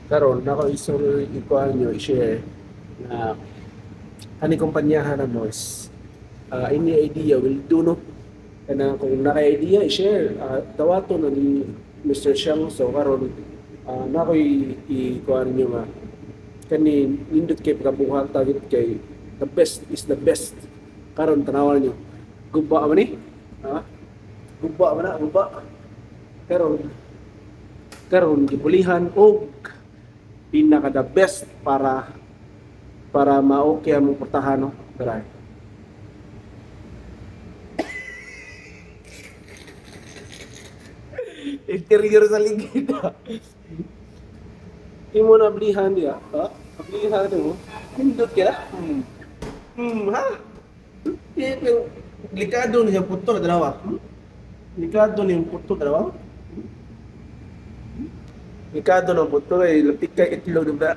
karon nako isul ikuan nyo i-share na ani kompanyahan na mo is any idea will do no kana kung naka idea i-share dawato na ni Mr. Xiang so karon nako ikuan nyo nga kani nindot kay pagkabuhat target kay the best is the best karon tanawan nyo guba man ni ha guba man na guba karon gipulihan og pinaka the best para ma-okay ang mong portahan no tara interior sa ligid imo na ablihan diya ha ablihan mo pindot kaya ha yung delikado niya puto na dalawa delikado niya puto dalawa delikado ng puto ay lapik kay itlog diba